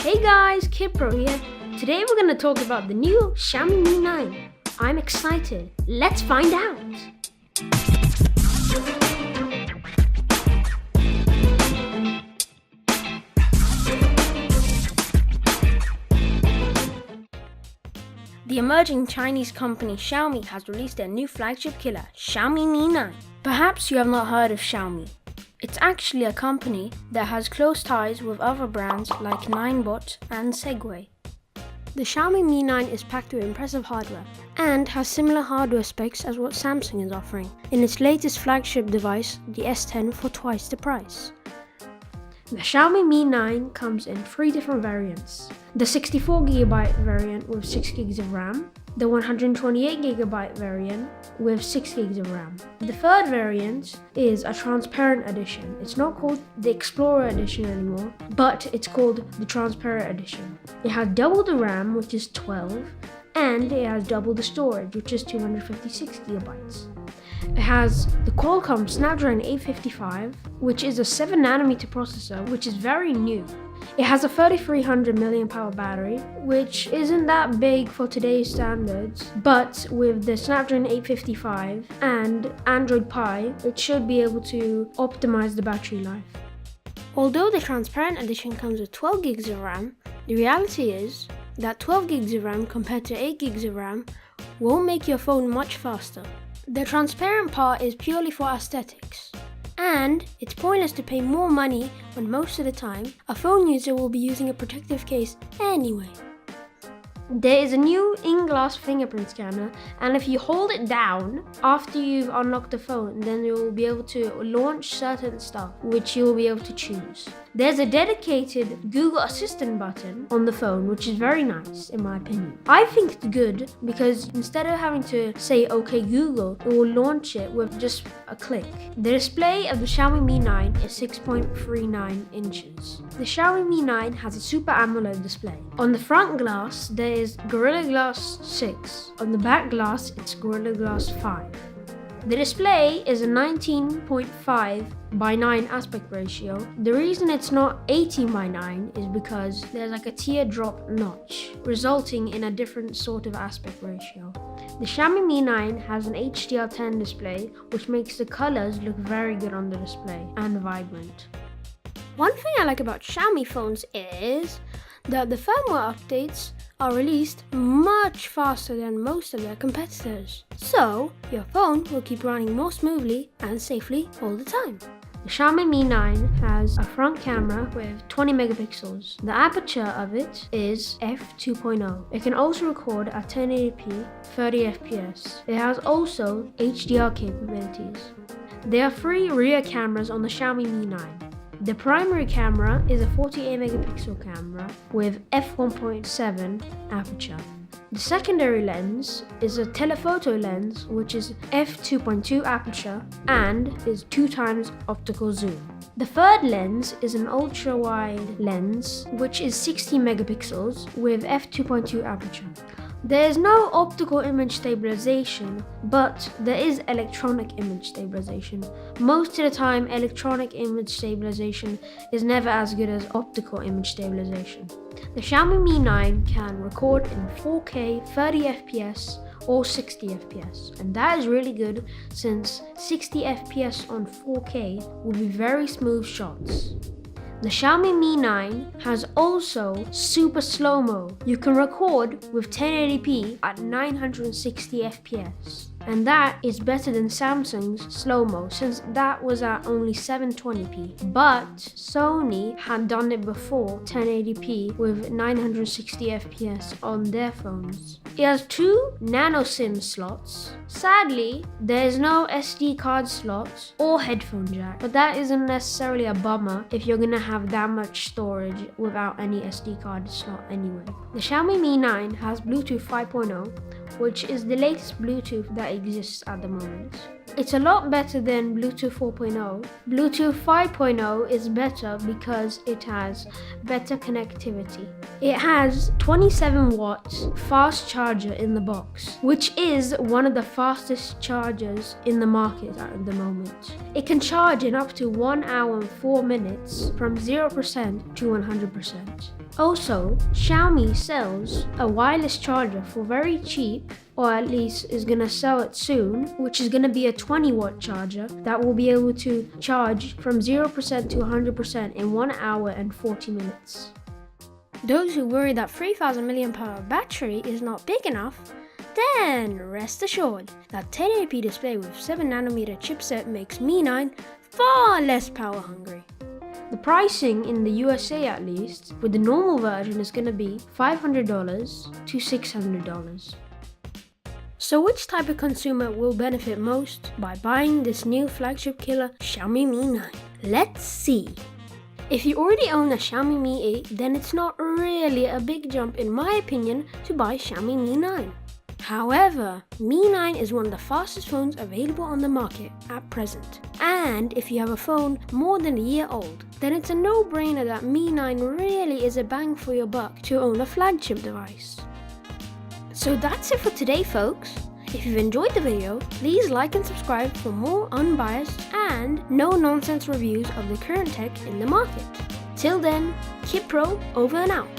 Hey guys, KidPro here. Today we're going to talk about the new Xiaomi Mi 9. I'm excited. Let's find out. The emerging Chinese company Xiaomi has released their new flagship killer, Xiaomi Mi 9. Perhaps you have not heard of Xiaomi. It's actually a company that has close ties with other brands like Ninebot and Segway. The Xiaomi Mi 9 is packed with impressive hardware and has similar hardware specs as what Samsung is offering in its latest flagship device, the S10, for twice the price. The Xiaomi Mi 9 comes in 3 different variants. The 64GB variant with 6GB of RAM, the 128GB variant with 6GB of RAM. The third variant is a transparent edition. It's not called the Explorer edition anymore, but it's called the Transparent edition. It has double the RAM, which is 12, and it has double the storage, which is 256GB. It has the Qualcomm Snapdragon 855, which is a 7nm processor, which is very new. It has a 3300 mAh battery, which isn't that big for today's standards, but with the Snapdragon 855 and Android Pie, it should be able to optimize the battery life. Although the Transparent edition comes with 12GB of RAM, the reality is that 12GB of RAM compared to 8GB of RAM won't make your phone much faster. The transparent part is purely for aesthetics, and it's pointless to pay more money when most of the time a phone user will be using a protective case anyway. There is a new in-glass fingerprint scanner, and if you hold it down after you've unlocked the phone, then you will be able to launch certain stuff which you will be able to choose. There's a dedicated Google Assistant button on the phone, which is very nice in my opinion. I think it's good because instead of having to say OK Google, it will launch it with just a click. The display of the Xiaomi Mi 9 is 6.39 inches. The Xiaomi Mi 9 has a Super AMOLED display. On the front glass, there is Gorilla Glass 6. On the back glass, it's Gorilla Glass 5. The display is a 19.5:9 aspect ratio. The reason it's not 18:9 is because there's like a teardrop notch, resulting in a different sort of aspect ratio. The Xiaomi Mi 9 has an HDR10 display, which makes the colors look very good on the display and vibrant. One thing I like about Xiaomi phones is that the firmware updates are released much faster than most of their competitors. So, your phone will keep running more smoothly and safely all the time. The Xiaomi Mi 9 has a front camera with 20 megapixels. The aperture of it is f2.0. It can also record at 1080p 30fps. It has also HDR capabilities. There are 3 rear cameras on the Xiaomi Mi 9. The primary camera is a 48 megapixel camera with f1.7 aperture. The secondary lens is a telephoto lens, which is f2.2 aperture and is 2 times optical zoom. The third lens is an ultra-wide lens, which is 60 megapixels with f2.2 aperture. There is no optical image stabilization, but there is electronic image stabilization. Most of the time, electronic image stabilization is never as good as optical image stabilization. The Xiaomi Mi 9 can record in 4K 30fps or 60fps, and that is really good since 60fps on 4K will be very smooth shots. The Xiaomi Mi 9 has also super slow-mo. You can record with 1080p at 960fps. And that is better than Samsung's slow-mo since that was at only 720p. But Sony had done it before 1080p with 960fps on their phones. It has 2 nano SIM slots. Sadly, there is no SD card slots or headphone jack, but that isn't necessarily a bummer if you're gonna have that much storage without any SD card slot anyway. The Xiaomi Mi 9 has Bluetooth 5.0, which is the latest Bluetooth that exists at the moment. It's a lot better than Bluetooth 4.0. Bluetooth 5.0 is better because it has better connectivity. It has 27 watts fast charger in the box, which is one of the fastest chargers in the market at the moment. It can charge in up to 1 hour and 4 minutes from 0% to 100%. Also, Xiaomi sells a wireless charger for very cheap, or at least is going to sell it soon, which is going to be a 20 watt charger that will be able to charge from 0% to 100% in 1 hour and 40 minutes. Those who worry that 3000 mAh battery is not big enough, then rest assured that 1080p display with 7nm chipset makes Mi 9 far less power hungry. The pricing in the USA at least, with the normal version, is going to be $500 to $600. So which type of consumer will benefit most by buying this new flagship killer Xiaomi Mi 9? Let's see. If you already own a Xiaomi Mi 8, then it's not really a big jump in my opinion to buy Xiaomi Mi 9. However, Mi 9 is one of the fastest phones available on the market at present. And if you have a phone more than a year old, then it's a no-brainer that Mi 9 really is a bang for your buck to own a flagship device. So that's it for today, folks. If you've enjoyed the video, please like and subscribe for more unbiased and no-nonsense reviews of the current tech in the market. Till then, KidPro over and out.